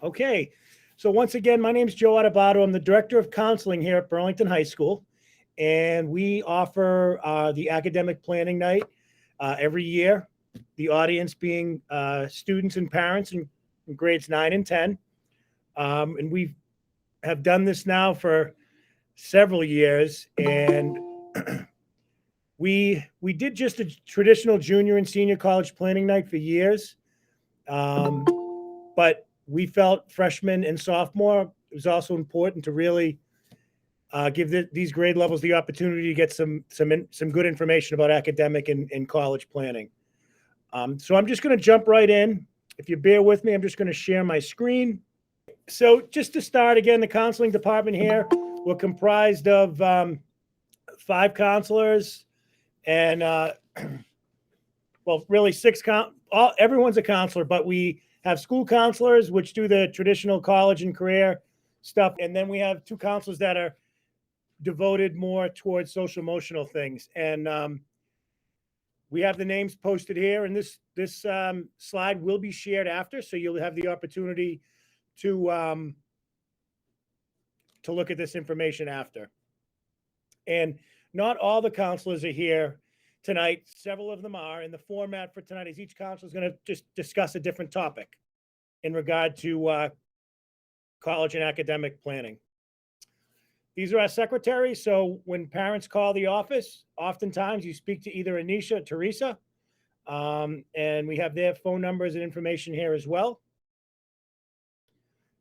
Okay, so once again, my name is Joe Attubato. I'm the Director of Counseling here at Burlington High School, and we offer the academic planning night every year, the audience being students and parents in grades 9 and 10. And we have done this now for several years, and we did just a traditional junior and senior college planning night for years. Um, but we felt freshman and sophomore, it was also important to really give these grade levels the opportunity to get some good information about academic and college planning. So I'm just going to jump right in. If you bear with me, I'm just going to share my screen. So just to start, again, the counseling department here, we're comprised of 5 counselors and, well, really 6 everyone's a counselor, but we have school counselors, which do the traditional college and career stuff. And then we have 2 counselors that are devoted more towards social emotional things. And we have the names posted here. And this slide will be shared after, so you'll have the opportunity to look at this information after. And not all the counselors are here tonight. Several of them are. And the format for tonight is each counselor is going to just discuss a different topic in regard to college and academic planning. These are our secretaries. So when parents call the office, oftentimes you speak to either Anisha or Teresa. And we have their phone numbers and information here as well.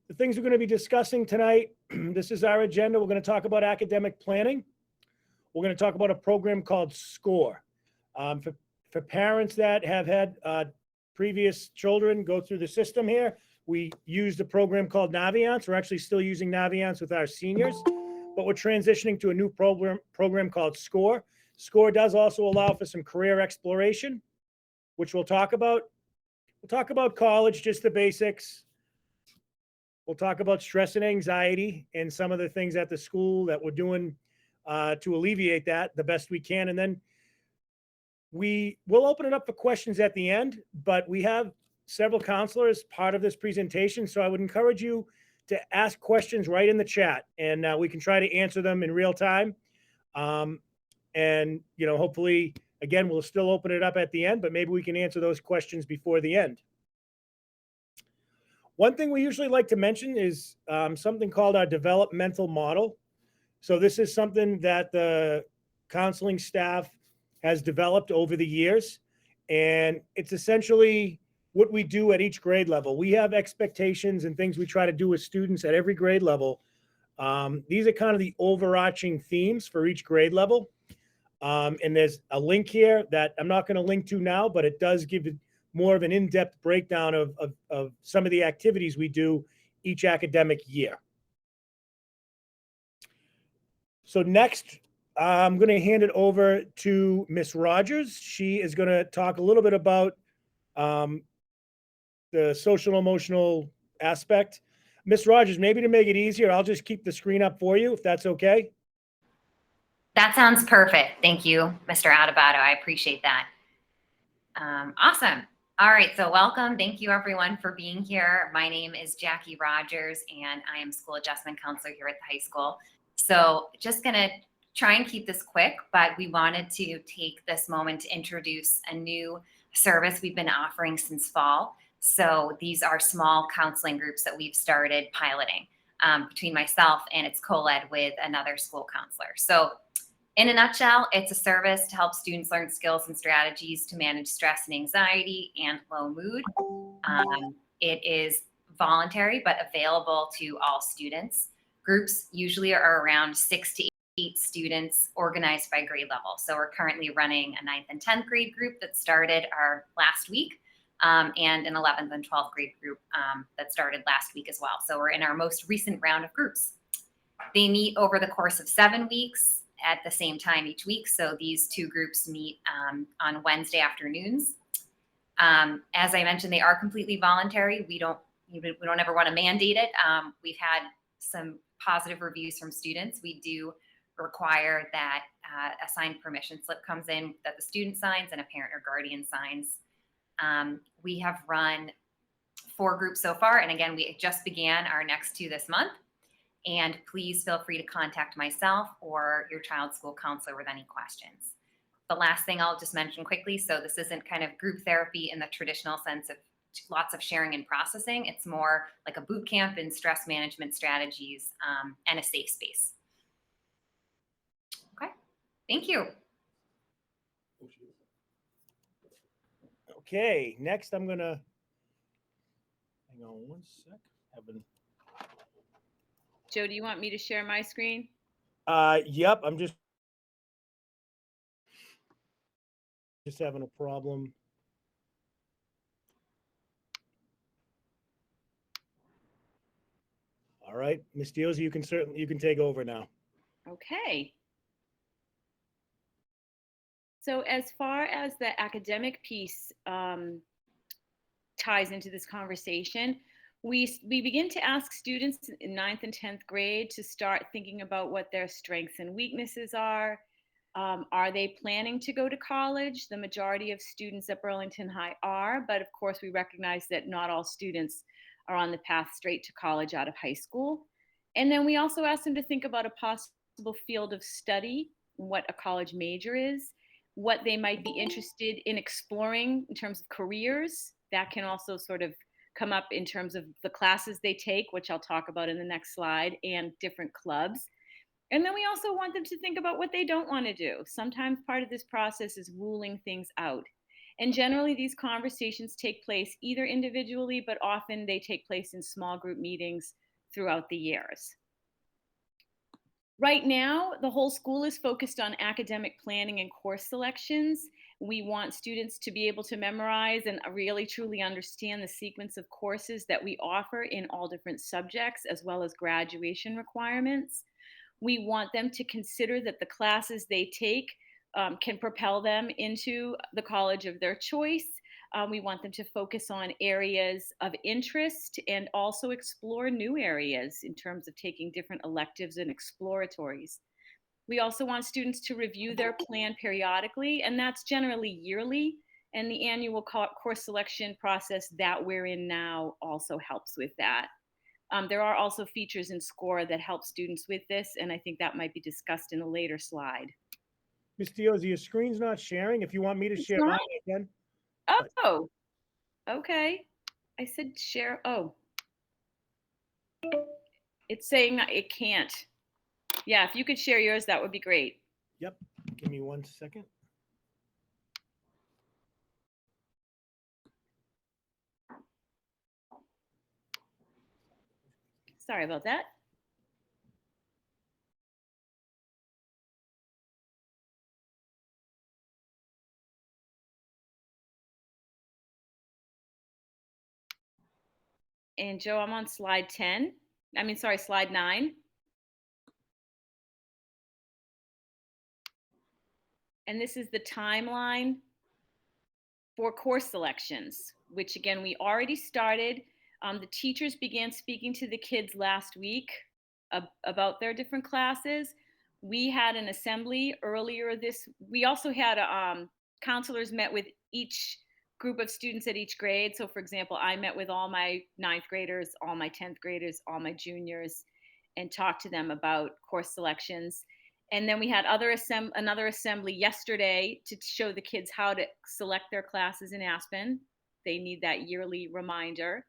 The things we're going to be discussing tonight, this is our agenda. We're going to talk about academic planning. We're going to talk about a program called Scoir. For parents that have had previous children go through the system here, we used a program called Naviance. We're actually still using Naviance with our seniors, but we're transitioning to a new program called Scoir. Scoir does also allow for some career exploration, which we'll talk about. We'll talk about college, just the basics. We'll talk about stress and anxiety and some of the things at the school that we're doing to alleviate that the best we can. And then we will open it up for questions at the end, but we have several counselors part of this presentation. So I would encourage you to ask questions right in the chat, and we can try to answer them in real time. And, hopefully, again, we'll still open it up at the end, but maybe we can answer those questions before the end. One thing we usually like to mention is something called our developmental model. So this is something that the counseling staff has developed over the years, and it's essentially what we do at each grade level. We have expectations and things we try to do with students at every grade level. These are kind of the overarching themes for each grade level. And there's a link here that I'm not going to link to now, but it does give more of an in-depth breakdown of some of the activities we do each academic year. So next, I'm going to hand it over to Miss Rogers. She is going to talk a little bit about the social emotional aspect. Miss Rogers, maybe to make it easier, I'll just keep the screen up for you, if that's okay. That sounds perfect. Thank you, Mr. Attubato. I appreciate that. Awesome. All right, so welcome. Thank you everyone for being here. My name is Jackie Rogers, and I am school adjustment counselor here at the high school. So just gonna try and keep this quick, but we wanted to take this moment to introduce a new service we've been offering since fall. So these are small counseling groups that we've started piloting between myself, and it's co-led with another school counselor. So in a nutshell, it's a service to help students learn skills and strategies to manage stress and anxiety and low mood. It is voluntary, but available to all students. Groups usually are around 6 to 8 students organized by grade level. So we're currently running a 9th and 10th grade group that started our last week, and an 11th and 12th grade group that started last week as well. So we're in our most recent round of groups. They meet over the course of 7 weeks at the same time each week. So these 2 groups meet on Wednesday afternoons. As I mentioned, they are completely voluntary. We don't ever want to mandate it. We've had some positive reviews from students. We do require that a signed permission slip comes in that the student signs and a parent or guardian signs. We have run 4 groups so far. And again, we just began our next 2 this month. And please feel free to contact myself or your child's school counselor with any questions. The last thing I'll just mention quickly, so this isn't kind of group therapy in the traditional sense of lots of sharing and processing. It's more like a boot camp in stress management strategies and a safe space. Okay, thank you. Okay, next I'm gonna, hang on one sec. Joe, do you want me to share my screen? Yep, I'm just having a problem. All right, Ms. Diozzi, you can take over now. Okay. So as far as the academic piece ties into this conversation, we begin to ask students in 9th and 10th grade to start thinking about what their strengths and weaknesses are. Are they planning to go to college? The majority of students at Burlington High are, but of course we recognize that not all students are on the path straight to college out of high school. And then we also ask them to think about a possible field of study, what a college major is, what they might be interested in exploring in terms of careers. That can also sort of come up in terms of the classes they take, which I'll talk about in the next slide, and different clubs. And then we also want them to think about what they don't want to do. Sometimes part of this process is ruling things out. And generally these conversations take place either individually, but often they take place in small group meetings throughout the years. Right now, the whole school is focused on academic planning and course selections. We want students to be able to memorize and really truly understand the sequence of courses that we offer in all different subjects, as well as graduation requirements. We want them to consider that the classes they take can propel them into the college of their choice. We want them to focus on areas of interest and also explore new areas in terms of taking different electives and exploratories. We also want students to review their plan periodically, and that's generally yearly. And the annual course selection process that we're in now also helps with that. There are also features in Scoir that help students with this, and I think that might be discussed in a later slide. Ms. Diozzi, your screen's not sharing. If you want me to share mine again. Oh, okay. I said share. Oh, it's saying it can't. Yeah, if you could share yours, that would be great. Yep, give me 1 second. Sorry about that. And Joe, I'm on slide 10. Slide 9. And this is the timeline for course selections, which again, we already started. The teachers began speaking to the kids last week about their different classes. We had an assembly earlier we also had counselors met with each group of students at each grade. So for example, I met with all my 9th graders, all my 10th graders, all my juniors, and talked to them about course selections. And then we had another assembly yesterday to show the kids how to select their classes in Aspen. They need that yearly reminder.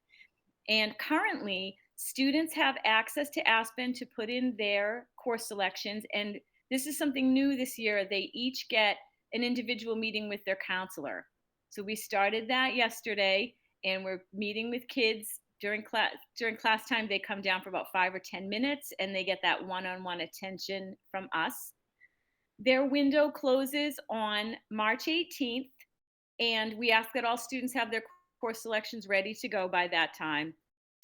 And currently, students have access to Aspen to put in their course selections. And this is something new this year. They each get an individual meeting with their counselor. So we started that yesterday, and we're meeting with kids during class time. They come down for about 5 or 10 minutes, and they get that one-on-one attention from us. Their window closes on March 18th, and we ask that all students have their course selections ready to go by that time.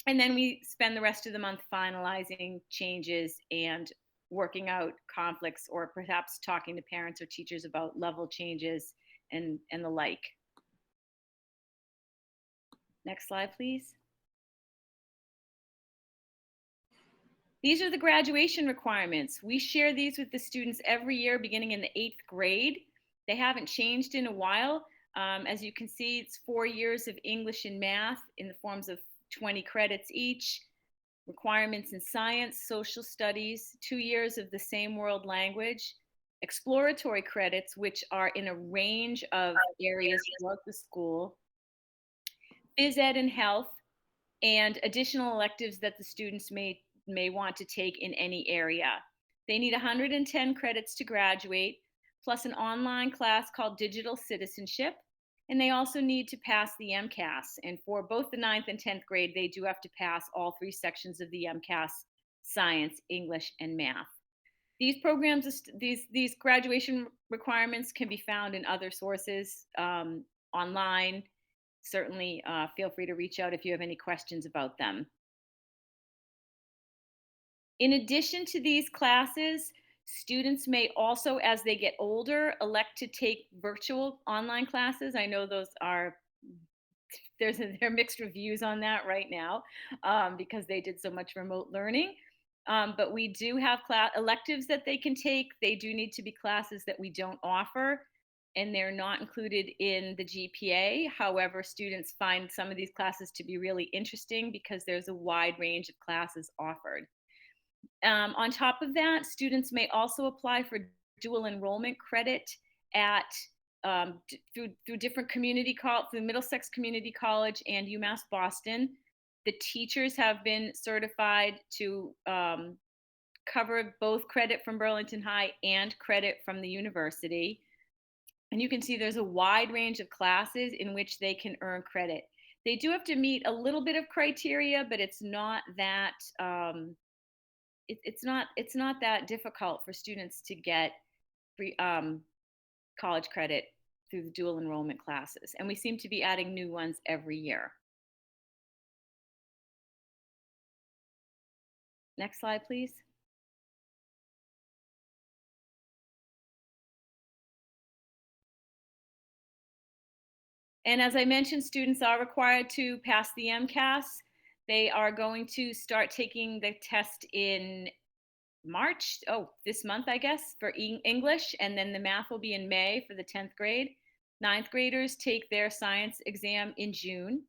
And then we spend the rest of the month finalizing changes and working out conflicts, or perhaps talking to parents or teachers about level changes and the like. Next slide, please. These are the graduation requirements. We share these with the students every year beginning in the 8th grade. They haven't changed in a while. As you can see, it's 4 years of English and math in the forms of 20 credits each. Requirements in science, social studies, 2 years of the same world language, exploratory credits, which are in a range of areas throughout the school, phys ed and health, and additional electives that the students may want to take in any area. They need 110 credits to graduate, plus an online class called Digital Citizenship. And they also need to pass the MCAS. And for both the 9th and 10th grade, they do have to pass all 3 sections of the MCAS: science, English, and math. These programs, these graduation requirements can be found in other sources online. Certainly feel free to reach out if you have any questions about them. In addition to these classes, students may also, as they get older, elect to take virtual online classes. I know those are, there are mixed reviews on that right now because they did so much remote learning. But we do have electives that they can take. They do need to be classes that we don't offer, and they're not included in the GPA. However, students find some of these classes to be really interesting because there's a wide range of classes offered. On top of that, students may also apply for dual enrollment credit at through different through Middlesex Community College and UMass Boston. The teachers have been certified to cover both credit from Burlington High and credit from the university. And you can see there's a wide range of classes in which they can earn credit. They do have to meet a little bit of criteria, but it's not that it's not that difficult for students to get free college credit through the dual enrollment classes. And we seem to be adding new ones every year. Next slide, please. And as I mentioned, students are required to pass the MCAS. They are going to start taking the test in March, this month, I guess, for English, and then the math will be in May for the 10th grade. 9th graders take their science exam in June.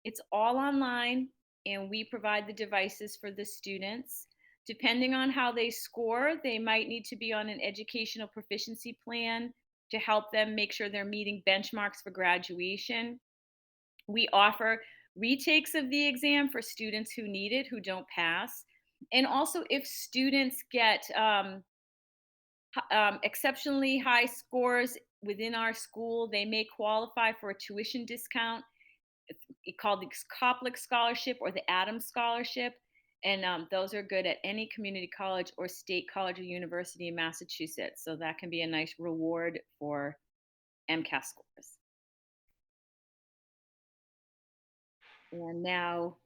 It's all online, and we provide the devices for the students. Depending on how they score, they might need to be on an educational proficiency plan to help them make sure they're meeting benchmarks for graduation. We offer retakes of the exam for students who need it, who don't pass. And also, if students get exceptionally high scores within our school, they may qualify for a tuition discount called the Koplik Scholarship or the Adams Scholarship. And those are good at any community college or state college or university in Massachusetts. So that can be a nice reward for MCAS scores. And now,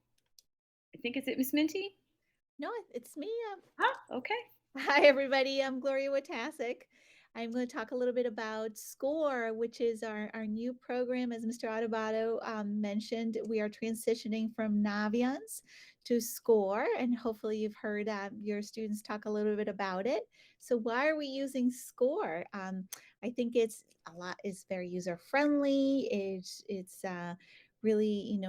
I think, is it Miss Minty? No, it's me. Okay. Hi, everybody. I'm Gloria Watasic. I'm going to talk a little bit about Scoir, which is our new program. As Mr. Attubato mentioned, we are transitioning from Naviance to Scoir, and hopefully you've heard your students talk a little bit about it. So why are we using Scoir? I think it's very user-friendly. It's really,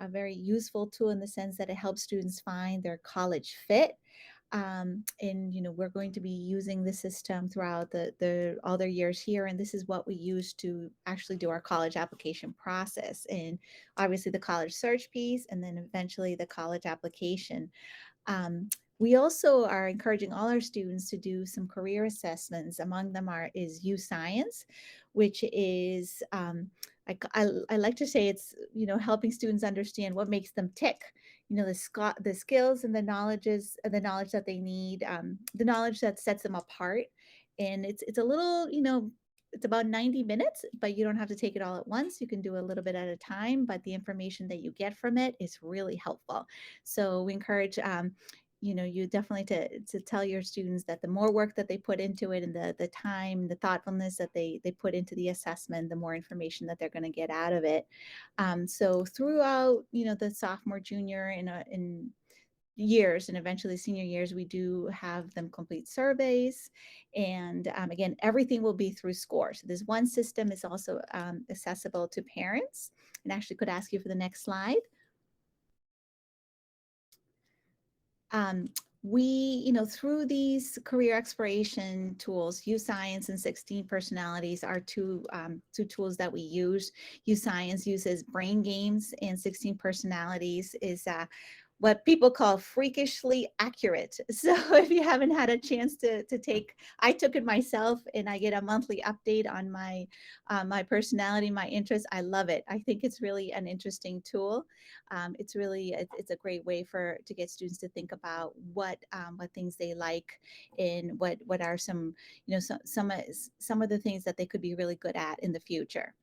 a very useful tool in the sense that it helps students find their college fit. And we're going to be using the system throughout all their years here, and this is what we use to actually do our college application process, and obviously the college search piece, and then eventually the college application. We also are encouraging all our students to do some career assessments. Among them is YouScience, which is I like to say it's helping students understand what makes them tick. The skills and the knowledge that they need, the knowledge that sets them apart. And it's a little, it's about 90 minutes, but you don't have to take it all at once. You can do a little bit at a time, but the information that you get from it is really helpful. So we encourage you definitely to tell your students that the more work that they put into it, and the time, the thoughtfulness that they put into the assessment, the more information that they're going to get out of it. So throughout, the sophomore, junior, in years, and eventually senior years, we do have them complete surveys. And again, everything will be through Scoir. So this one system is also accessible to parents. And actually could ask you for the next slide. We, through these career exploration tools, YouScience and 16 Personalities are two tools that we use. YouScience uses brain games, and 16 Personalities is what people call freakishly accurate. So if you haven't had a chance to take, I took it myself, and I get a monthly update on my my personality, my interests. I love it. I think it's really an interesting tool. It's a great way to get students to think about what things they like, and what are some some of the things that they could be really good at in the future.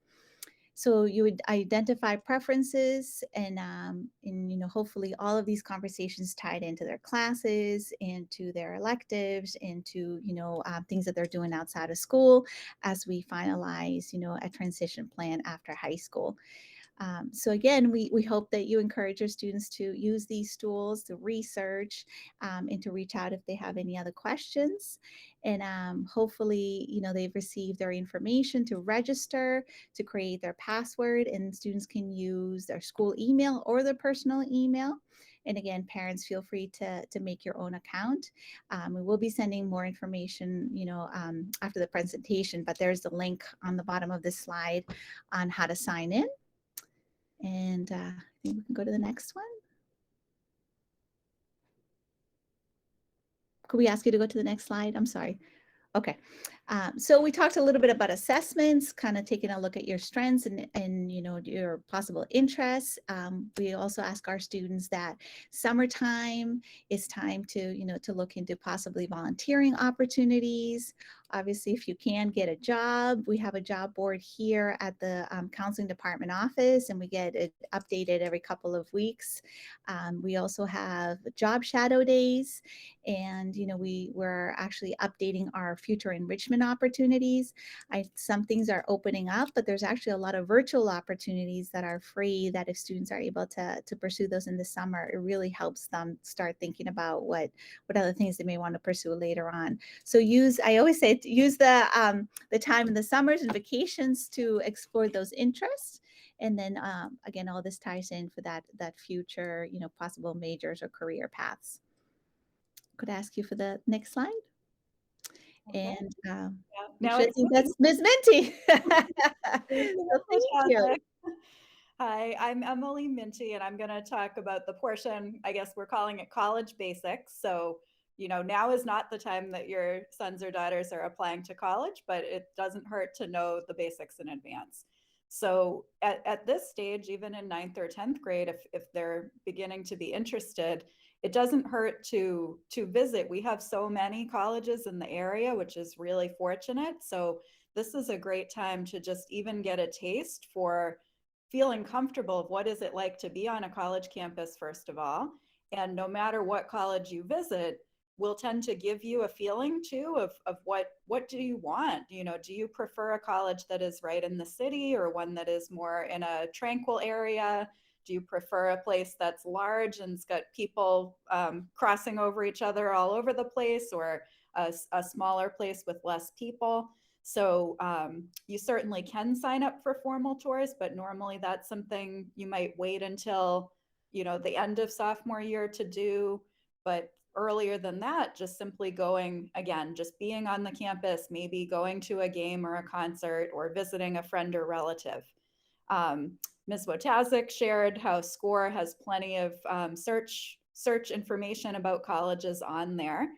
So you would identify preferences, and hopefully all of these conversations tied into their classes and to their electives and to things that they're doing outside of school as we finalize a transition plan after high school. So again, we hope that you encourage your students to use these tools to research, and to reach out if they have any other questions. And hopefully, they've received their information to register, to create their password, and students can use their school email or their personal email. And again, parents, feel free to make your own account. We will be sending more information, after the presentation, but there's the link on the bottom of this slide on how to sign in. And I think we can go to the next one. Could we ask you to go to the next slide? I'm sorry. Okay. So we talked a little bit about assessments, kind of taking a look at your strengths and your possible interests. We also ask our students that summertime is time to to look into possibly volunteering opportunities. Obviously, if you can get a job, we have a job board here at the counseling department office, and we get it updated every couple of weeks. We also have job shadow days, and we're actually updating our future enrichment opportunities. Some things are opening up, but there's actually a lot of virtual opportunities that are free, that if students are able to pursue those in the summer, it really helps them start thinking about what other things they may want to pursue later on. So I always say, use the time in the summers and vacations to explore those interests. And then again, all this ties in for that future, possible majors or career paths. Could I ask you for the next slide? Okay. And Now I think that's Ms. Minty. Thank you, So thank you. Fantastic. Hi, I'm Emily Minty, and I'm going to talk about the portion, I guess we're calling it college basics. So, now is not the time that your sons or daughters are applying to college, but it doesn't hurt to know the basics in advance. So at this stage, even in 9th or 10th grade, if they're beginning to be interested, it doesn't hurt to visit. We have so many colleges in the area, which is really fortunate. So this is a great time to just even get a taste for feeling comfortable of what is it like to be on a college campus, first of all. And no matter what college you visit, will tend to give you a feeling too of what do you want? Do you prefer a college that is right in the city, or one that is more in a tranquil area? Do you prefer a place that's large and's got people crossing over each other all over the place, or a smaller place with less people? So you certainly can sign up for formal tours, but normally that's something you might wait until the end of sophomore year to do. But earlier than that, just simply going, again, just being on the campus, maybe going to a game or a concert, or visiting a friend or relative. Ms. Wojtasek shared how Scoir has plenty of search information about colleges on there.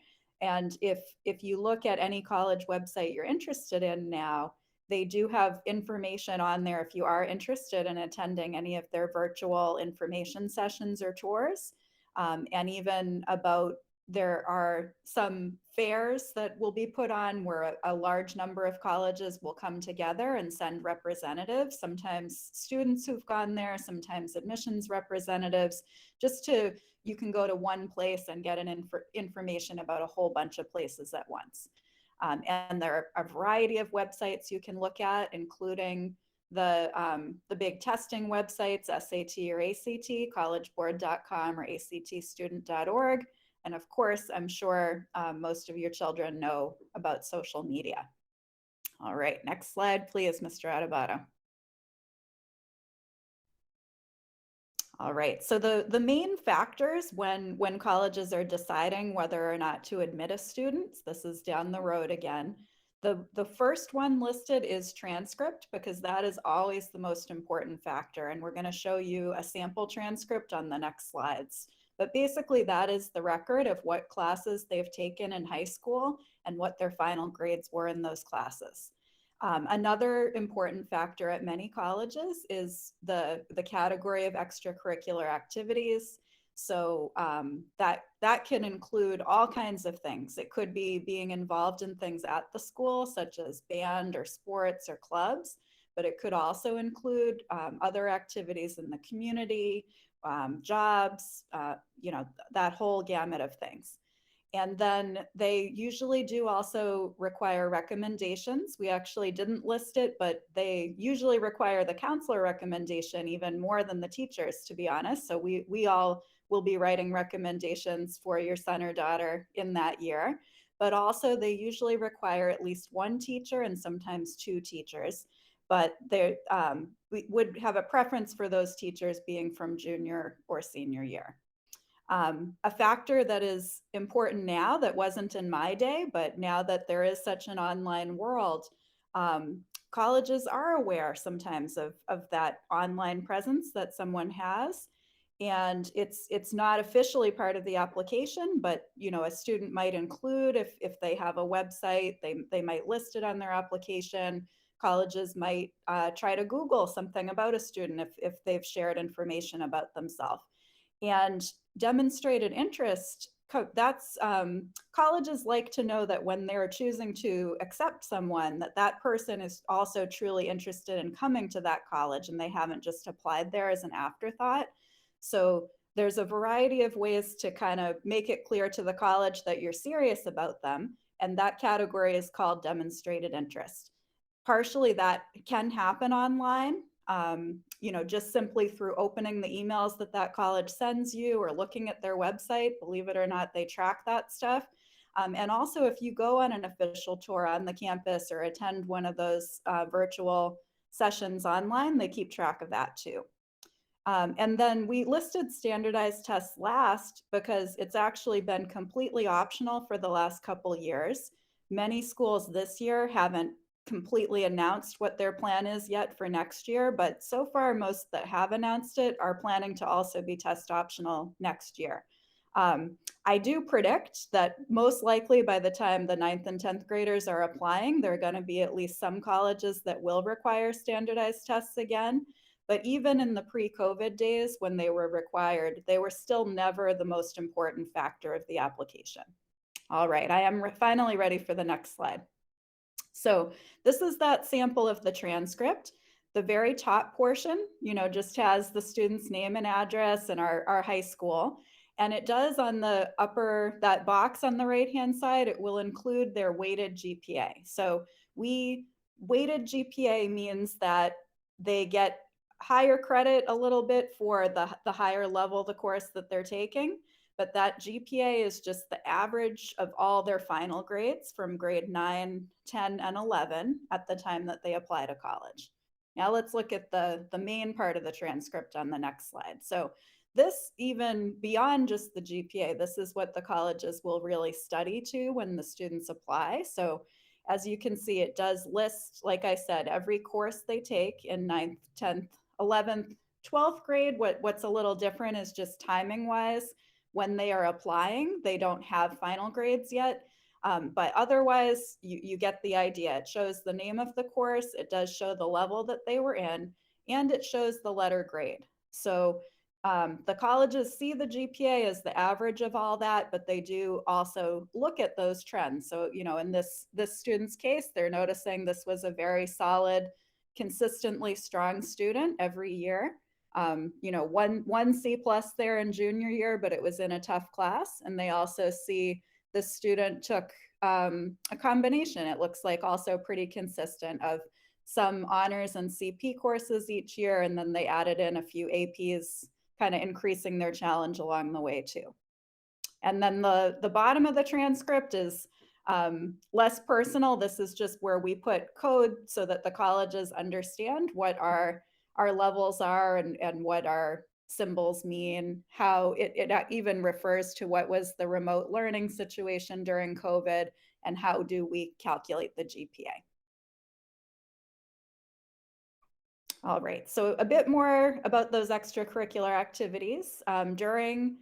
And if you look at any college website you're interested in now, they do have information on there if you are interested in attending any of their virtual information sessions or tours. And even about, there are some fairs that will be put on where a large number of colleges will come together and send representatives, sometimes students who've gone there, sometimes admissions representatives, you can go to one place and get information about a whole bunch of places at once. And there are a variety of websites you can look at, including the big testing websites, SAT or ACT, collegeboard.com or actstudent.org. And of course, I'm sure most of your children know about social media. All right, next slide, please, Mr. Attubato. All right, so the main factors when colleges are deciding whether or not to admit a student, this is down the road again. The first one listed is transcript, because that is always the most important factor. And we're going to show you a sample transcript on the next slides. But basically that is the record of what classes they've taken in high school and what their final grades were in those classes. Another important factor at many colleges is the category of extracurricular activities. So that can include all kinds of things. It could be being involved in things at the school, such as band or sports or clubs, but it could also include other activities in the community, jobs, that whole gamut of things. And then they usually do also require recommendations. We actually didn't list it, but they usually require the counselor recommendation even more than the teachers, to be honest. So we all will be writing recommendations for your son or daughter in that year. But also they usually require at least one teacher and sometimes two teachers. But we would have a preference for those teachers being from junior or senior year. A factor that is important now that wasn't in my day, but now that there is such an online world, colleges are aware sometimes of that online presence that someone has. And it's not officially part of the application, but a student might include, if they have a website, they might list it on their application. Colleges might try to Google something about a student if they've shared information about themselves. And demonstrated interest, that's colleges like to know that when they're choosing to accept someone, that person is also truly interested in coming to that college and they haven't just applied there as an afterthought. So there's a variety of ways to kind of make it clear to the college that you're serious about them. And that category is called demonstrated interest. Partially that can happen online. Just simply through opening the emails that college sends you or looking at their website. Believe it or not, they track that stuff. And also if you go on an official tour on the campus or attend one of those virtual sessions online, they keep track of that too. And then we listed standardized tests last because it's actually been completely optional for the last couple years. Many schools this year haven't completely announced what their plan is yet for next year, but so far most that have announced it are planning to also be test optional next year. I do predict that most likely by the time the 9th and 10th graders are applying, there are going to be at least some colleges that will require standardized tests again. But even in the pre-COVID days when they were required, they were still never the most important factor of the application. All right, I am finally ready for the next slide. So this is that sample of the transcript. The very top portion, just has the student's name and address and our high school. And it does on the that box on the right-hand side, it will include their weighted GPA. So weighted GPA means that they get higher credit a little bit for the higher level of the course that they're taking. But that GPA is just the average of all their final grades from grade 9, 10, and 11 at the time that they apply to college. Now let's look at the main part of the transcript on the next slide. So this, even beyond just the GPA, this is what the colleges will really study to when the students apply. So as you can see, it does list, like I said, every course they take in 9th, 10th, 11th, 12th grade. What's a little different is just timing wise. When they are applying, they don't have final grades yet, but otherwise you get the idea. It shows the name of the course, it does show the level that they were in, and it shows the letter grade. So the colleges see the GPA as the average of all that, but they do also look at those trends. So, in this student's case, they're noticing this was a very solid, consistently strong student every year. One C+ there in junior year, but it was in a tough class. And they also see the student took a combination. It looks like also pretty consistent of some honors and CP courses each year. And then they added in a few APs, kind of increasing their challenge along the way too. And then the bottom of the transcript is less personal. This is just where we put code so that the colleges understand what our levels are and what our symbols mean, how it even refers to what was the remote learning situation during COVID, and how do we calculate the GPA. All right, so a bit more about those extracurricular activities. During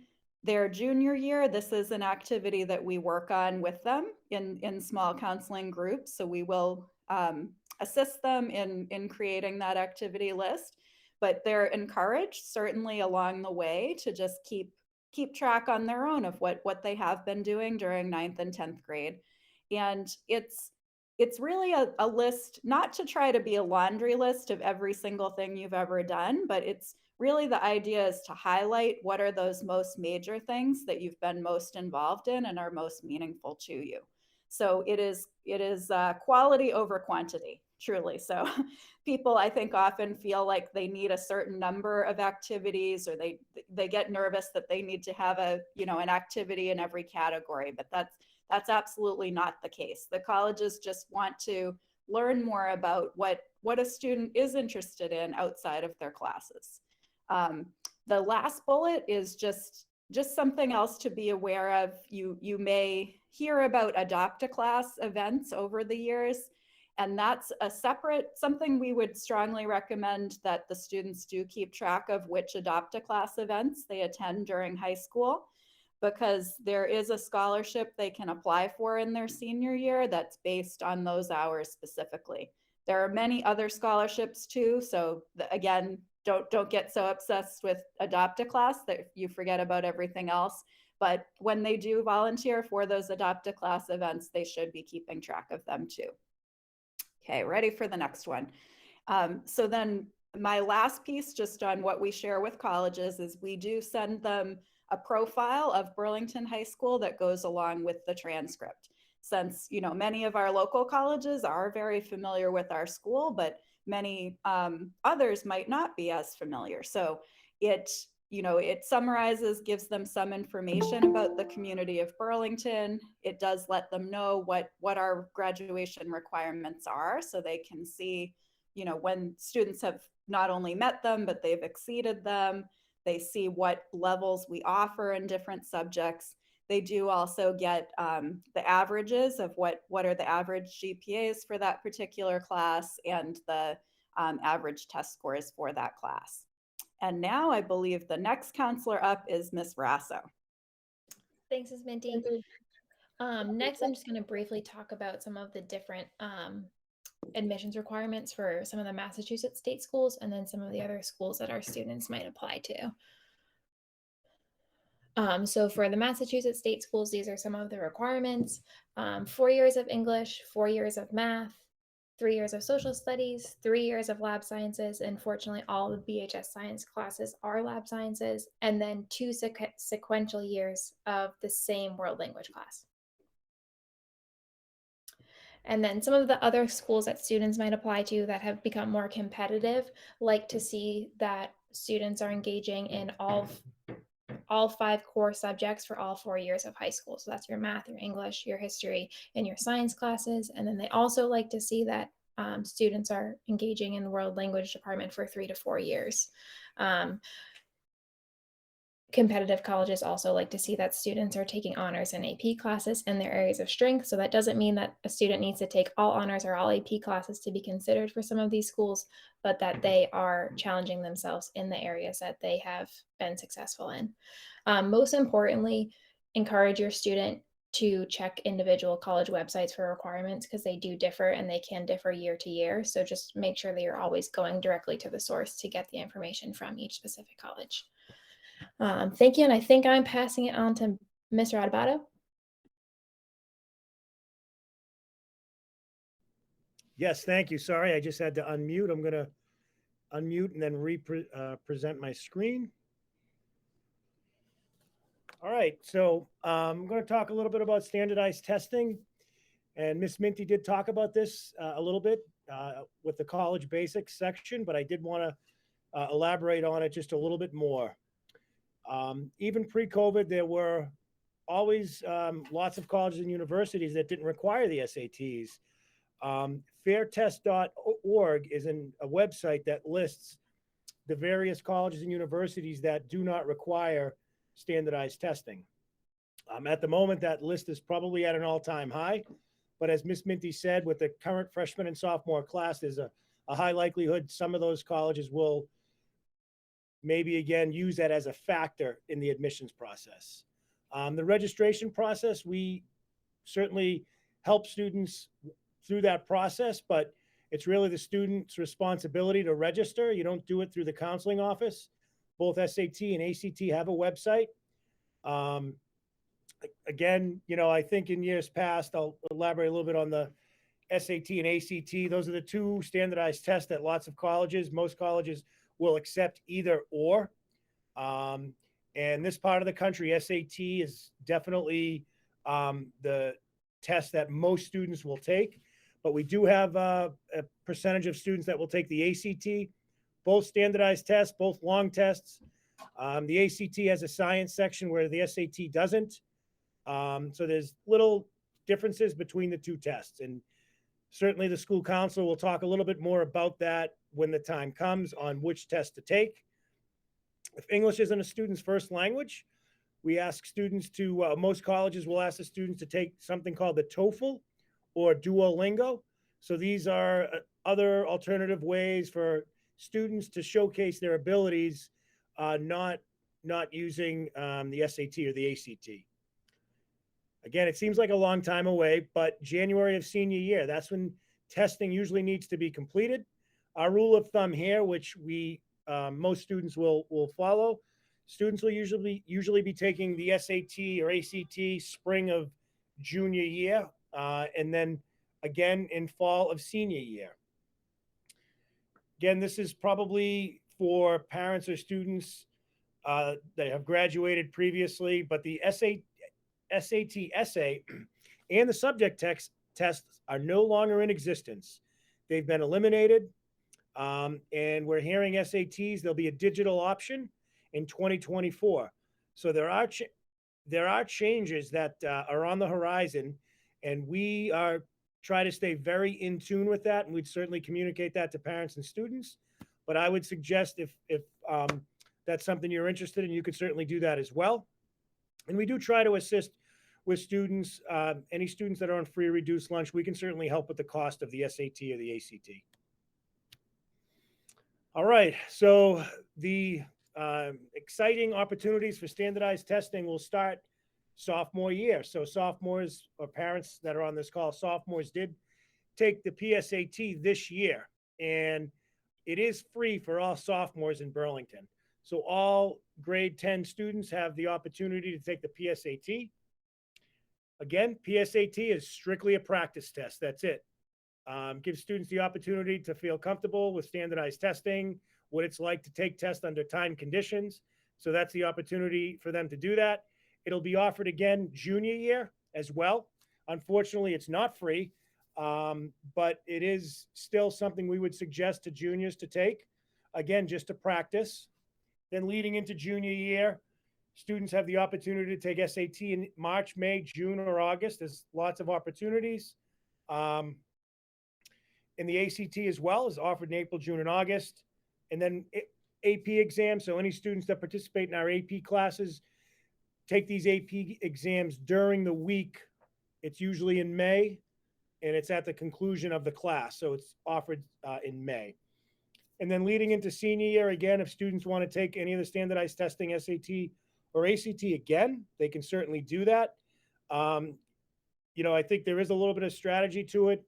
their junior year, this is an activity that we work on with them in small counseling groups. So we will assist them in creating that activity list, but they're encouraged certainly along the way to just keep track on their own of what they have been doing during 9th and 10th grade. And it's really a list, not to try to be a laundry list of every single thing you've ever done, but it's really the idea is to highlight what are those most major things that you've been most involved in and are most meaningful to you. So it is quality over quantity, truly. So people, I think, often feel like they need a certain number of activities, or they get nervous that they need to have an activity in every category, but that's absolutely not the case. The colleges just want to learn more about what a student is interested in outside of their classes. The last bullet is just something else to be aware of. You may hear about Adopt a Class events over the years, and that's a separate, something we would strongly recommend that the students do keep track of which Adopt a Class events they attend during high school, because there is a scholarship they can apply for in their senior year that's based on those hours specifically. There are many other scholarships too, so again, don't get so obsessed with Adopt a Class that you forget about everything else. But when they do volunteer for those Adopt a Class events, they should be keeping track of them too. Okay, ready for the next one. So then my last piece just on what we share with colleges is we do send them a profile of Burlington High School that goes along with the transcript. Since many of our local colleges are very familiar with our school, but many others might not be as familiar. So it summarizes, gives them some information about the community of Burlington. It does let them know what our graduation requirements are, so they can see, when students have not only met them, but they've exceeded them. They see what levels we offer in different subjects. They do also get the averages of what are the average GPAs for that particular class, and the average test scores for that class. And now I believe the next counselor up is Ms. Rasso. Thanks, Ms. Minty. Next, I'm just going to briefly talk about some of the different admissions requirements for some of the Massachusetts state schools, and then some of the other schools that our students might apply to. So for the Massachusetts state schools, these are some of the requirements. 4 years of English, 4 years of math, 3 years of social studies, 3 years of lab sciences, and fortunately all the BHS science classes are lab sciences, and then 2 sequential years of the same world language class. And then some of the other schools that students might apply to that have become more competitive like to see that students are engaging in all 5 core subjects for all 4 years of high school. So that's your math, your English, your history, and your science classes. And then they also like to see that students are engaging in the world language department for 3 to 4 years. Competitive colleges also like to see that students are taking honors and AP classes in their areas of strength. So that doesn't mean that a student needs to take all honors or all AP classes to be considered for some of these schools, but that they are challenging themselves in the areas that they have been successful in. Most importantly, encourage your student to check individual college websites for requirements, because they do differ and they can differ year to year. So just make sure that you're always going directly to the source to get the information from each specific college. Thank you, and I think I'm passing it on to Mr. Attubato. Yes, thank you. Sorry, I just had to unmute. I'm going to unmute and then present my screen. All right, so I'm going to talk a little bit about standardized testing. And Ms. Minty did talk about this a little bit with the college basics section, but I did want to elaborate on it just a little bit more. Even pre-COVID, there were always lots of colleges and universities that didn't require the SATs. Fairtest.org is a website that lists the various colleges and universities that do not require standardized testing. At the moment, that list is probably at an all-time high, but as Ms. Minty said, with the current freshman and sophomore class, there's a high likelihood some of those colleges will maybe again use that as a factor in the admissions process. The registration process, we certainly help students through that process, but it's really the student's responsibility to register. You don't do it through the counseling office. Both SAT and ACT have a website. Again, you know, I think in years past, I'll elaborate a little bit on the SAT and ACT. Those are the two standardized tests that lots of colleges, most colleges will accept either or. And this part of the country, SAT is definitely the test that most students will take. But we do have a percentage of students that will take the ACT, both standardized tests, both long tests. The ACT has a science section where the SAT doesn't. So there's little differences between the two tests. And certainly the school council will talk a little bit more about that when the time comes on which test to take. If English isn't a student's first language, we ask students to, most colleges will ask the students to take something called the TOEFL or Duolingo. So these are other alternative ways for students to showcase their abilities, not using the SAT or the ACT. Again, it seems like a long time away, but January of senior year, that's when testing usually needs to be completed. Our rule of thumb here, which most students will follow, students will usually be taking the SAT or ACT spring of junior year, and then again in fall of senior year. Again, this is probably for parents or students that have graduated previously, but the SAT essay and the subject tests are no longer in existence. They've been eliminated, and we're hearing SATs, there'll be a digital option in 2024. So there are changes that are on the horizon, and we are trying to stay very in tune with that, and we'd certainly communicate that to parents and students. But I would suggest if that's something you're interested in, you could certainly do that as well. And we do try to assist with students, any students that are on free or reduced lunch, we can certainly help with the cost of the SAT or the ACT. All right, so the exciting opportunities for standardized testing will start sophomore year. So sophomores or parents that are on this call, sophomores did take the PSAT this year, and it is free for all sophomores in Burlington. So all grade 10 students have the opportunity to take the PSAT. Again, PSAT is strictly a practice test. That's it. Gives students the opportunity to feel comfortable with standardized testing, what it's like to take tests under time conditions. So that's the opportunity for them to do that. It'll be offered again junior year as well. Unfortunately, it's not free, but it is still something we would suggest to juniors to take. Again, just to practice. Then leading into junior year, students have the opportunity to take SAT in March, May, June, or August. There's lots of opportunities. And the ACT as well is offered in April, June, and August. And then AP exams. So any students that participate in our AP classes take these AP exams during the week. It's usually in May, and it's at the conclusion of the class. So it's offered in May. And then leading into senior year, again, if students want to take any of the standardized testing, SAT or ACT again, they can certainly do that. You know, I think there is a little bit of strategy to it.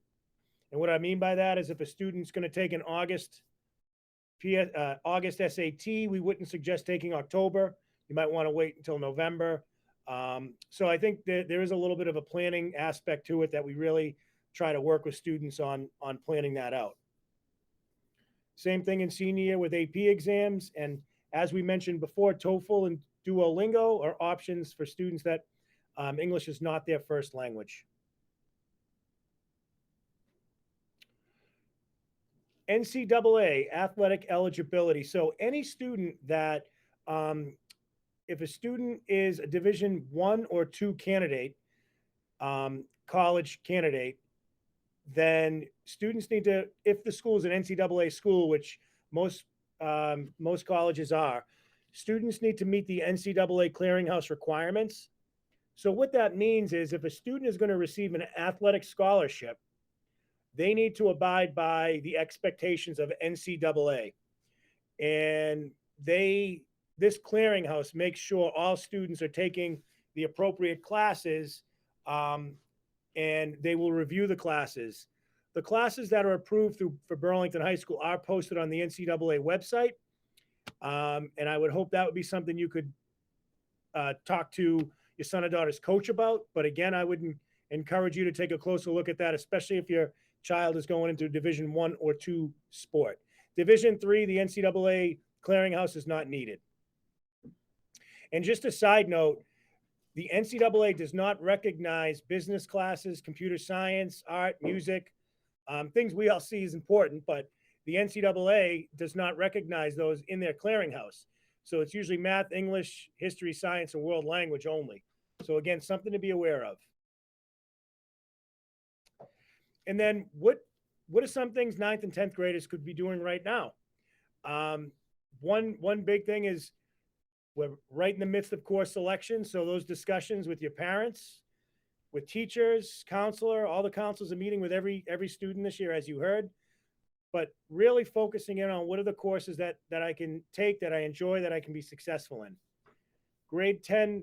And what I mean by that is if a student's going to take an August SAT, we wouldn't suggest taking October. You might want to wait until November. So I think that there is a little bit of a planning aspect to it that we really try to work with students on planning that out. Same thing in senior year with AP exams. And as we mentioned before, TOEFL and Duolingo are options for students that English is not their first language. NCAA athletic eligibility. So any student that, if a student is a Division I or II candidate, college candidate, then students need to, if the school is an NCAA school, which most most colleges are, students need to meet the NCAA clearinghouse requirements. So what that means is if a student is going to receive an athletic scholarship, they need to abide by the expectations of NCAA. And this clearinghouse makes sure all students are taking the appropriate classes, and they will review the classes. The classes that are approved for Burlington High School are posted on the NCAA website. And I would hope that would be something you could talk to your son or daughter's coach about. But again, I would encourage you to take a closer look at that, especially if your child is going into Division 1 or 2 sport. Division 3, the NCAA clearinghouse is not needed. And just a side note, the NCAA does not recognize business classes, computer science, art, music, things we all see is important, but the NCAA does not recognize those in their clearinghouse. So it's usually math, English, history, science, and world language only. So again, something to be aware of. And then what are some things 9th and 10th graders could be doing right now? One big thing is we're right in the midst of course selection. So those discussions with your parents, with teachers, counselor, all the counselors are meeting with every student this year, as you heard. But really focusing in on what are the courses that I can take, that I enjoy, that I can be successful in. Grade 10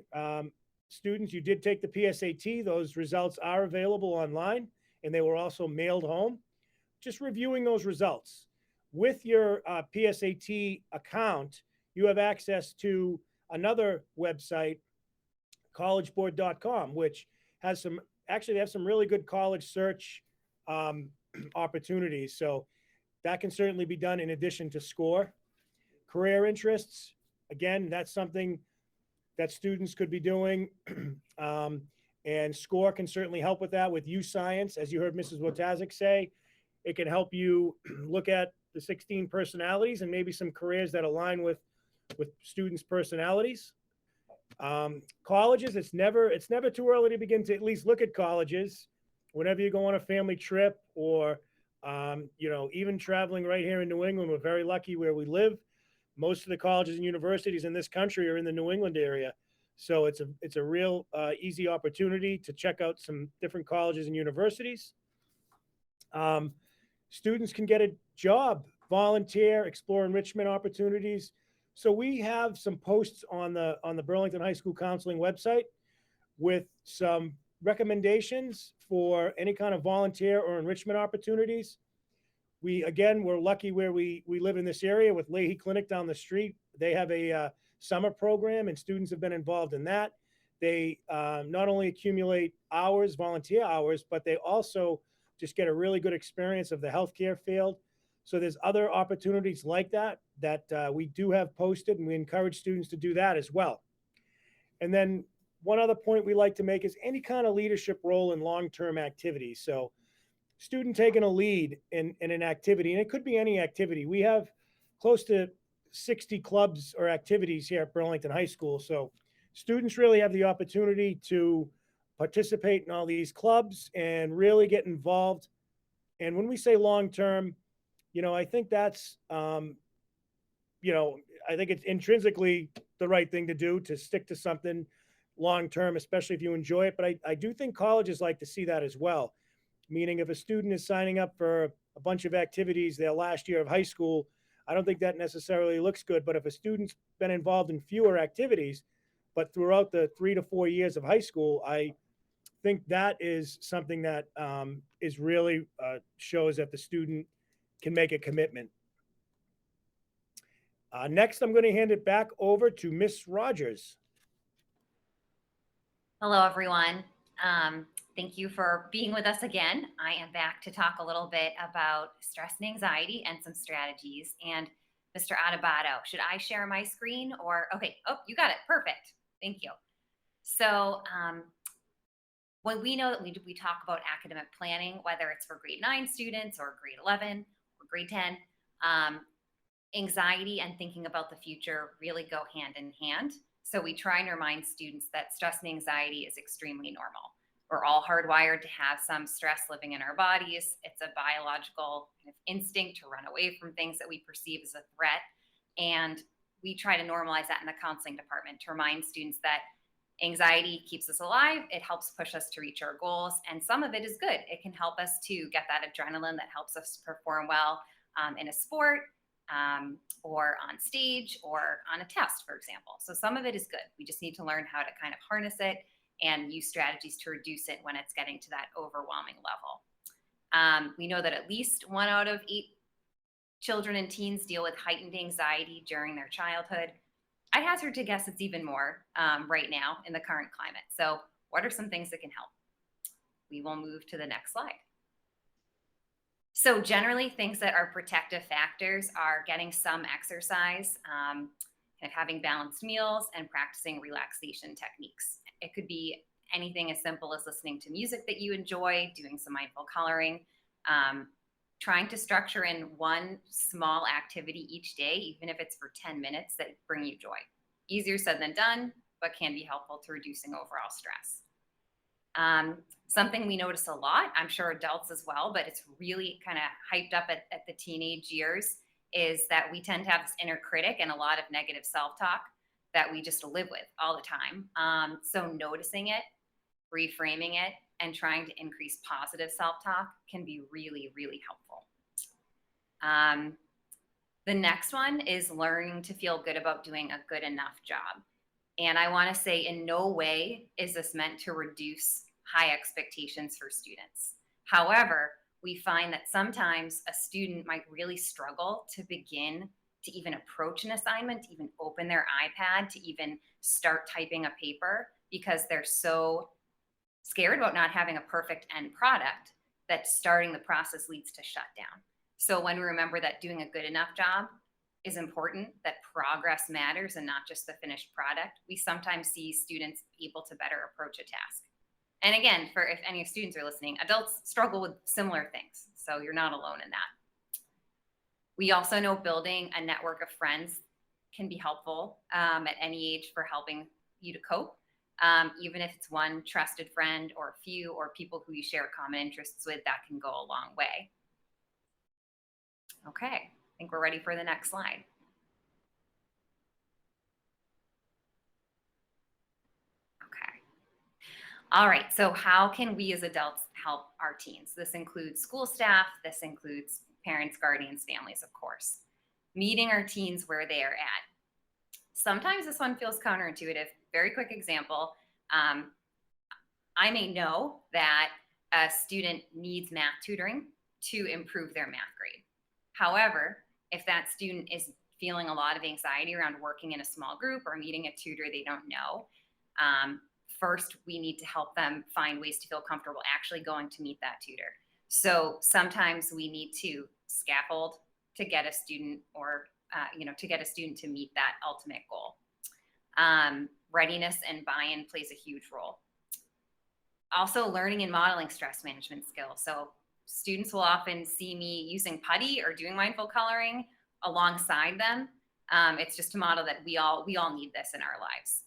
students, you did take the PSAT. Those results are available online, and they were also mailed home. Just reviewing those results. With your PSAT account, you have access to another website, collegeboard.com, which has they have some really good college search opportunities. So that can certainly be done in addition to Scoir. Career interests, again, that's something that students could be doing. And Scoir can certainly help with that with YouScience. As you heard Mrs. Wojtaszek say, it can help you look at the 16 personalities and maybe some careers that align with students' personalities. Colleges, it's never too early to begin to at least look at colleges. Whenever you go on a family trip or even traveling right here in New England, we're very lucky where we live. Most of the colleges and universities in this country are in the New England area. So it's a real easy opportunity to check out some different colleges and universities. Students can get a job, volunteer, explore enrichment opportunities. So we have some posts on the Burlington High School Counseling website with some recommendations for any kind of volunteer or enrichment opportunities. We're lucky where we live in this area with Leahy Clinic down the street. They have a summer program, and students have been involved in that. They not only accumulate hours, volunteer hours, but they also just get a really good experience of the healthcare field. So there's other opportunities like that we do have posted, and we encourage students to do that as well. And then one other point we like to make is any kind of leadership role in long-term activities. So student taking a lead in an activity, and it could be any activity. We have close to 60 clubs or activities here at Burlington High School. So students really have the opportunity to participate in all these clubs and really get involved. And when we say long-term, I think that's, I think it's intrinsically the right thing to do, to stick to something long-term, especially if you enjoy it. But I do think colleges like to see that as well. Meaning if a student is signing up for a bunch of activities their last year of high school, I don't think that necessarily looks good. But if a student's been involved in fewer activities, but throughout the 3 to 4 years of high school, I think that is something that is really shows that the student can make a commitment. Next, I'm going to hand it back over to Miss Rogers. Hello, everyone. Thank you for being with us again. I am back to talk a little bit about stress and anxiety and some strategies. And Mr. Attubato, should I share my screen or, okay, oh, you got it, perfect. Thank you. So when we know that we talk about academic planning, whether it's for grade 9 students or grade 11 or grade 10, anxiety and thinking about the future really go hand in hand. So we try and remind students that stress and anxiety is extremely normal. We're all hardwired to have some stress living in our bodies. It's a biological kind of instinct to run away from things that we perceive as a threat. And we try to normalize that in the counseling department to remind students that anxiety keeps us alive. It helps push us to reach our goals. And some of it is good. It can help us to get that adrenaline that helps us perform well in a sport, or on stage, or on a test, for example. So some of it is good. We just need to learn how to kind of harness it and use strategies to reduce it when it's getting to that overwhelming level. We know that at least 1 out of 8 children and teens deal with heightened anxiety during their childhood. I'd hazard to guess it's even more right now in the current climate. So what are some things that can help? We will move to the next slide. So generally, things that are protective factors are getting some exercise, and having balanced meals, and practicing relaxation techniques. It could be anything as simple as listening to music that you enjoy, doing some mindful coloring, trying to structure in one small activity each day, even if it's for 10 minutes, that bring you joy. Easier said than done, but can be helpful to reducing overall stress. Something we notice a lot, I'm sure adults as well, but it's really kind of hyped up at the teenage years, is that we tend to have this inner critic and a lot of negative self-talk that we just live with all the time. So noticing it, reframing it, and trying to increase positive self-talk can be really, really helpful. The next one is learning to feel good about doing a good enough job. And I want to say in no way is this meant to reduce high expectations for students. However, we find that sometimes a student might really struggle to begin to even approach an assignment, to even open their iPad, to even start typing a paper, because they're so scared about not having a perfect end product that starting the process leads to shutdown. So when we remember that doing a good enough job is important, that progress matters and not just the finished product, we sometimes see students able to better approach a task. And again, for if any students are listening, adults struggle with similar things, so you're not alone in that. We also know building a network of friends can be helpful at any age for helping you to cope. Even if it's one trusted friend or a few, or people who you share common interests with, that can go a long way. Okay, I think we're ready for the next slide. Okay. All right, so how can we as adults help our teens? This includes school staff, this includes parents, guardians, families, of course. Meeting our teens where they are at. Sometimes this one feels counterintuitive. Very quick example. I may know that a student needs math tutoring to improve their math grade. However, if that student is feeling a lot of anxiety around working in a small group or meeting a tutor they don't know, first we need to help them find ways to feel comfortable actually going to meet that tutor. So sometimes we need to scaffold to get a student, or to get a student to meet that ultimate goal. Readiness and buy-in plays a huge role. Also, learning and modeling stress management skills. So students will often see me using putty or doing mindful coloring alongside them. It's just to model that we all need this in our lives.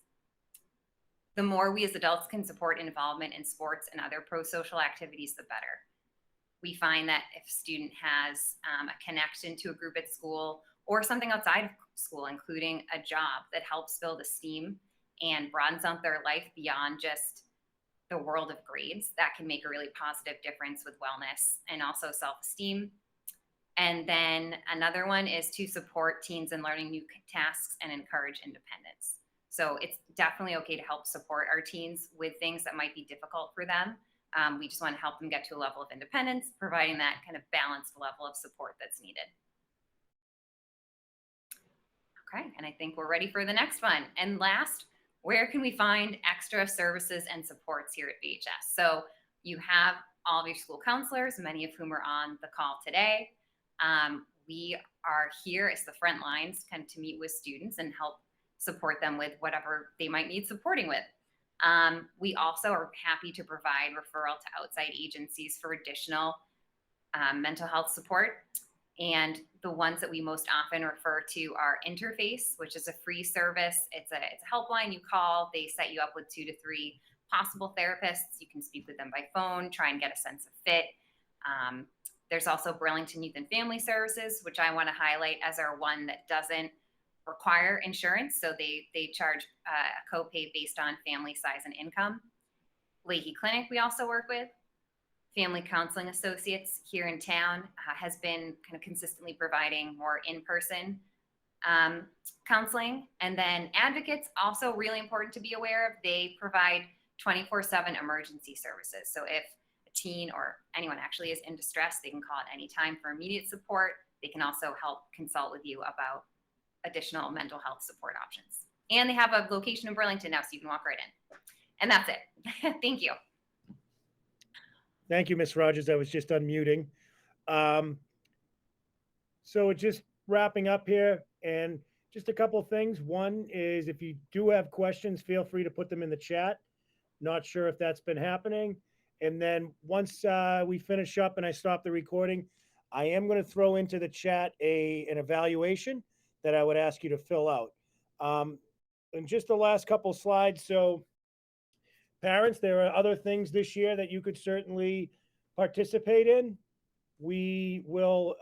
The more we as adults can support involvement in sports and other pro-social activities, the better. We find that if a student has a connection to a group at school or something outside of school, including a job that helps build esteem and broadens out their life beyond just the world of grades, that can make a really positive difference with wellness and also self-esteem. And then another one is to support teens in learning new tasks and encourage independence. So it's definitely okay to help support our teens with things that might be difficult for them. We just want to help them get to a level of independence, providing that kind of balanced level of support that's needed. Okay, and I think we're ready for the next one. And last, where can we find extra services and supports here at BHS? So you have all of your school counselors, many of whom are on the call today. We are here as the front lines kind of to meet with students and help support them with whatever they might need supporting with. We also are happy to provide referral to outside agencies for additional mental health support. And the ones that we most often refer to are Interface, which is a free service. It's a helpline you call. They set you up with 2 to 3 possible therapists. You can speak with them by phone, try and get a sense of fit. There's also Burlington Youth and Family Services, which I want to highlight as our one that doesn't require insurance, so they charge a copay based on family size and income. Leahy Clinic we also work with. Family Counseling Associates here in town has been kind of consistently providing more in-person counseling. And then Advocates, also really important to be aware of. They provide 24/7 emergency services. So if a teen or anyone actually is in distress, they can call at any time for immediate support. They can also help consult with you about additional mental health support options. And they have a location in Burlington now, so you can walk right in. And that's it. Thank you. Thank you, Ms. Rogers. I was just unmuting. So just wrapping up here, and just a couple of things. One is, if you do have questions, feel free to put them in the chat. Not sure if that's been happening. And then once we finish up and I stop the recording, I am going to throw into the chat an evaluation that I would ask you to fill out. And just the last couple slides. So parents, there are other things this year that you could certainly participate in. We will,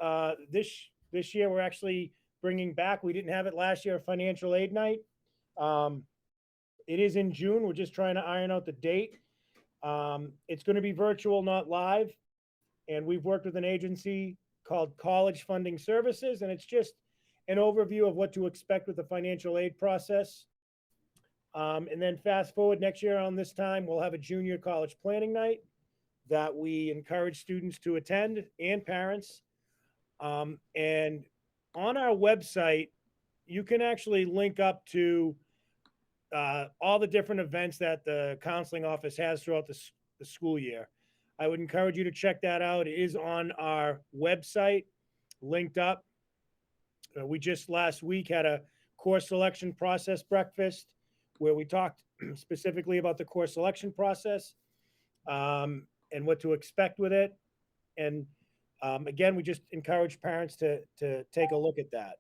this year, we're actually bringing back, we didn't have it last year, a financial aid night. It is in June. We're just trying to iron out the date. It's going to be virtual, not live. And we've worked with an agency called College Funding Services, and it's just an overview of what to expect with the financial aid process. And then fast forward next year on this time, we'll have a junior college planning night that we encourage students to attend and parents. And on our website, you can actually link up to all the different events that the counseling office has throughout the school year. I would encourage you to check that out. It is on our website, linked up. We just last week had a course selection process breakfast where we talked specifically about the course selection process and what to expect with it. And again, we just encourage parents to take a look at that.